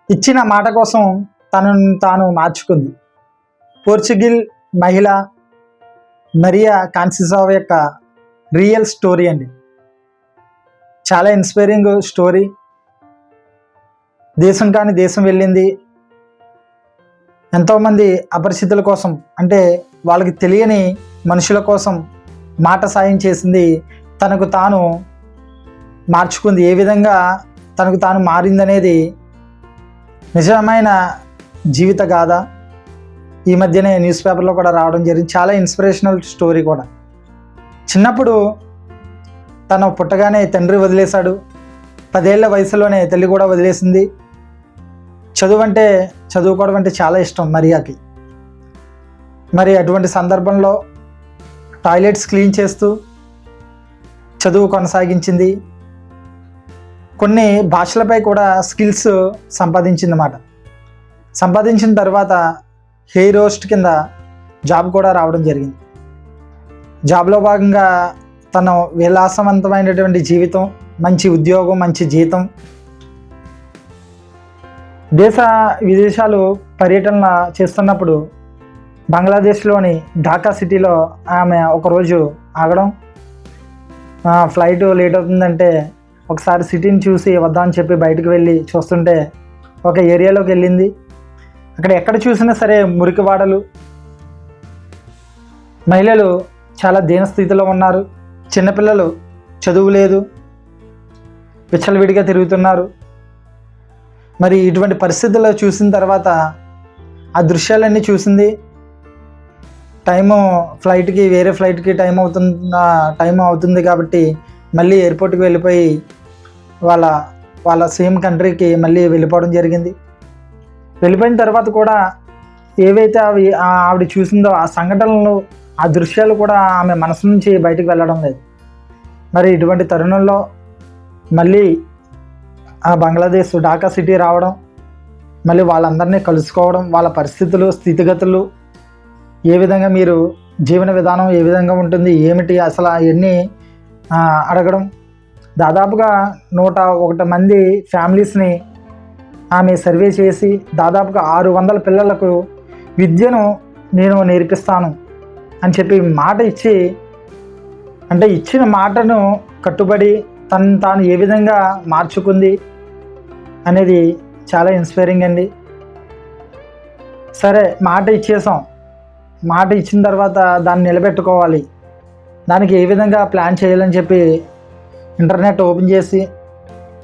ఇచ్చిన మాట కోసం తనను తాను మార్చుకుంది. పోర్చుగల్ మహిళ మరియా కాన్సిసావా యొక్క రియల్ స్టోరీ అండి. చాలా ఇన్స్పైరింగ్ స్టోరీ. దేశం కాని దేశం వెళ్ళింది. ఎంతోమంది అపరిచితుల కోసం, అంటే వాళ్ళకి తెలియని మనుషుల కోసం మాట సాయం చేసింది. తనకు తాను మార్చుకుంది. ఏ విధంగా తనకు తాను మారిందనేది నిజమైన జీవిత గాథ. ఈ మధ్యనే న్యూస్ పేపర్లో కూడా రావడం జరిగింది. చాలా ఇన్స్పిరేషనల్ స్టోరీ కూడా. చిన్నప్పుడు తను పుట్టగానే తండ్రి వదిలేశాడు. 10 ఏళ్ల వయసులోనే తల్లి కూడా వదిలేసింది. చదువుకోవడం అంటే చాలా ఇష్టం మరియాకి. మరి అటువంటి సందర్భంలో టాయిలెట్స్ క్లీన్ చేస్తూ చదువు కొనసాగించింది. కొన్ని భాషలపై కూడా స్కిల్స్ సంపాదించిందన్నమాట. సంపాదించిన తర్వాత హెయిర్ హోస్ట్ కింద జాబ్ కూడా రావడం జరిగింది. జాబ్లో భాగంగా తను విలాసవంతమైనటువంటి జీవితం, మంచి ఉద్యోగం, మంచి జీతం, దేశ విదేశాలు పర్యటన చేస్తున్నప్పుడు బంగ్లాదేశ్లోని ఢాకా సిటీలో ఆమె ఒకరోజు ఆగడం. ఫ్లైట్ లేట్ అవుతుందంటే ఒకసారి సిటీని చూసి వద్దామని చెప్పి బయటకు వెళ్ళి చూస్తుంటే ఒక ఏరియాలోకి వెళ్ళింది. అక్కడ ఎక్కడ చూసినా సరే మురికివాడలు, మహిళలు చాలా దీనస్థితిలో ఉన్నారు. చిన్నపిల్లలు చదువు లేదు, విచ్చలవిడిగా తిరుగుతున్నారు. మరి ఇటువంటి పరిస్థితుల్లో చూసిన తర్వాత ఆ దృశ్యాలన్నీ చూసింది. వేరే ఫ్లైట్కి టైం అవుతుంది కాబట్టి మళ్ళీ ఎయిర్పోర్ట్కి వెళ్ళిపోయి వాళ్ళ సేమ్ కంట్రీకి మళ్ళీ వెళ్ళిపోవడం జరిగింది. వెళ్ళిపోయిన తర్వాత కూడా ఏవైతే ఆవిడ చూసిందో ఆ సంఘటనలు, ఆ దృశ్యాలు కూడా ఆమె మనసు నుంచి బయటకు వెళ్ళడం లేదు. మరి ఇటువంటి తరుణంలో మళ్ళీ ఆ బంగ్లాదేశ్ ఢాకా సిటీ రావడం, మళ్ళీ వాళ్ళందరినీ కలుసుకోవడం, వాళ్ళ పరిస్థితులు, స్థితిగతులు, ఏ విధంగా మీరు జీవన విధానం ఏ విధంగా ఉంటుంది, ఏమిటి అసలు అవన్నీ అడగడం. దాదాపుగా 101 మంది ఫ్యామిలీస్ని ఆమె సర్వే చేసి దాదాపుగా 600 పిల్లలకు విద్యను నేను నేర్పిస్తాను అని చెప్పి మాట ఇచ్చి, అంటే ఇచ్చిన మాటను కట్టుబడి తాను ఏ విధంగా మార్చుకుంది అనేది చాలా ఇన్స్పైరింగ్ అండి. సరే, మాట ఇచ్చేసాం. మాట ఇచ్చిన తర్వాత దాన్ని నిలబెట్టుకోవాలి, దానికి ఏ విధంగా ప్లాన్ చేయాలని చెప్పి ఇంటర్నెట్ ఓపెన్ చేసి,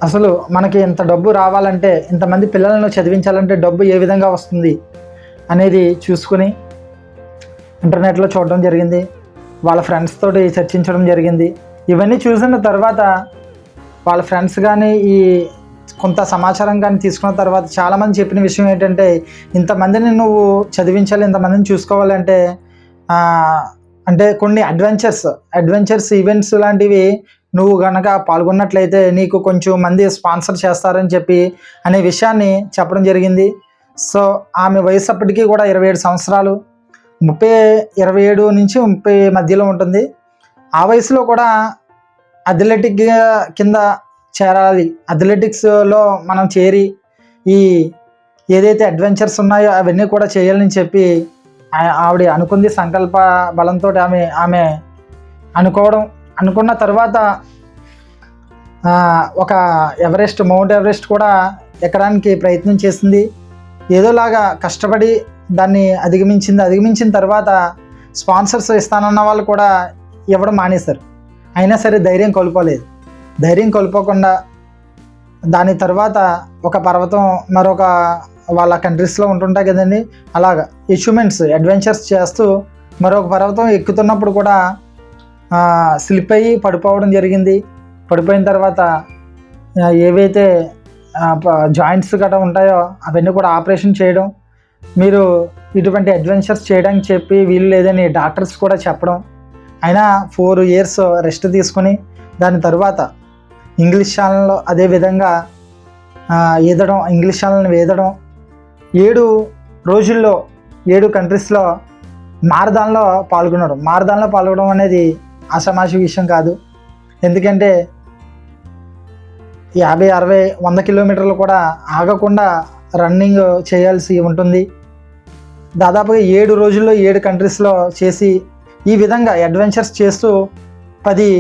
అసలు మనకి ఇంత డబ్బు రావాలంటే, ఇంతమంది పిల్లలను చదివించాలంటే డబ్బు ఏ విధంగా వస్తుంది అనేది చూసుకుని ఇంటర్నెట్లో చూడడం జరిగింది. వాళ్ళ ఫ్రెండ్స్ తోటి చర్చించడం జరిగింది. ఇవన్నీ చూసిన తర్వాత వాళ్ళ ఫ్రెండ్స్ కానీ ఈ కొంత సమాచారం కానీ తీసుకున్న తర్వాత చాలామంది చెప్పిన విషయం ఏంటంటే, ఇంతమందిని నువ్వు చదివించాలి, ఇంతమందిని చూసుకోవాలంటే అంటే కొన్ని అడ్వెంచర్స్ ఈవెంట్స్ లాంటివి నువ్వు కనుక పాల్గొన్నట్లయితే నీకు కొంచెం మంది స్పాన్సర్ చేస్తారని చెప్పి అనే విషయాన్ని చెప్పడం జరిగింది. సో ఆమె వయసు అప్పటికీ కూడా 27 సంవత్సరాలు, 27 నుంచి 30 మధ్యలో ఉంటుంది. ఆ వయసులో కూడా అథ్లెటిక్ కింద చేరాలి, అథ్లెటిక్స్లో మనం చేరి ఈ ఏదైతే అడ్వెంచర్స్ ఉన్నాయో అవన్నీ కూడా చేయాలని చెప్పి ఆవిడ అనుకుంది. సంకల్ప బలంతో ఆమె అనుకున్న తర్వాత ఒక మౌంట్ ఎవరెస్ట్ కూడా ఎక్కడానికి ప్రయత్నం చేసింది. ఏదోలాగా కష్టపడి దాన్ని అధిగమించిన తర్వాత స్పాన్సర్స్ ఇస్తానన్న వాళ్ళు కూడా ఇవ్వడం మానేశారు. అయినా సరే ధైర్యం కోల్పోకుండా దాని తర్వాత ఒక పర్వతం మరొక వాళ్ళ కంట్రీస్లో ఉంటుంటాయి కదండి, అలాగా అడ్వెంచర్స్ చేస్తూ మరొక పర్వతం ఎక్కుతున్నప్పుడు కూడా స్లిప్ అయ్యి పడిపోవడం జరిగింది. పడిపోయిన తర్వాత ఏవైతే జాయింట్స్ గట్రా ఉంటాయో అవన్నీ కూడా ఆపరేషన్ చేయడం, మీరు ఇటువంటి అడ్వెంచర్స్ చేయడానికి చెప్పి వీలు లేదని డాక్టర్స్ కూడా చెప్పడం. అయినా 4 years రెస్ట్ తీసుకుని దాని తర్వాత ఇంగ్లీష్ ఛానల్లో అదేవిధంగా ఇంగ్లీష్ ఛానల్ని వేదడం, 7 రోజుల్లో 7 కంట్రీస్లో మారథాన్లో పాల్గొనడం అనేది ఆషామాషి విషయం కాదు. ఎందుకంటే 50, 60, 100 కిలోమీటర్లు కూడా ఆగకుండా రన్నింగ్ చేయాల్సి ఉంటుంది. దాదాపుగా 7 రోజుల్లో 7 కంట్రీస్లో చేసి ఈ విధంగా అడ్వెంచర్స్ చేస్తూ 10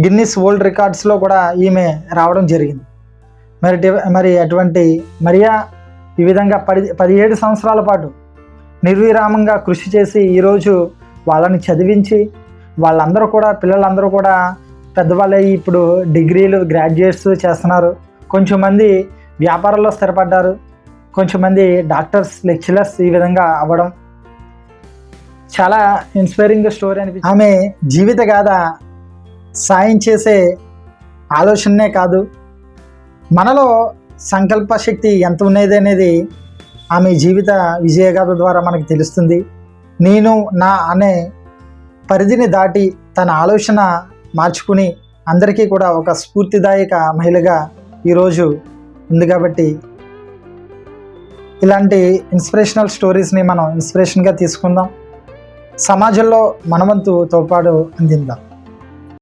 గిన్నిస్ వరల్డ్ రికార్డ్స్లో కూడా ఈమె రావడం జరిగింది. మరి అటువంటి మరియా ఈ విధంగా 17 సంవత్సరాల పాటు నిర్విరామంగా కృషి చేసి ఈరోజు వాళ్ళని చదివించి వాళ్ళందరూ కూడా పిల్లలందరూ కూడా పెద్దవాళ్ళై ఇప్పుడు డిగ్రీలు గ్రాడ్యుయేట్స్ చేస్తున్నారు. కొంచెం మంది వ్యాపారంలో స్థిరపడ్డారు, కొంచెం మంది డాక్టర్స్ లెక్చరర్స్ ఈ విధంగా అవ్వడం చాలా ఇన్స్పైరింగ్ స్టోరీ అనిపించింది. ఆమె జీవిత గాథ సాయం చేసే ఆలోచనే కాదు, మనలో సంకల్ప శక్తి ఎంత ఉన్నది అనేది ఆమె జీవిత విజయగాథ ద్వారా మనకు తెలుస్తుంది. నేను నా అనే పరిధిని దాటి తన ఆలోచన మార్చుకుని అందరికీ కూడా ఒక స్ఫూర్తిదాయక మహిళగా ఈరోజు ఉంది. కాబట్టి ఇలాంటి ఇన్స్పిరేషనల్ స్టోరీస్ని మనం ఇన్స్పిరేషన్గా తీసుకుందాం, సమాజంలో మనవంతు తోడ్పాటు అందిద్దాం.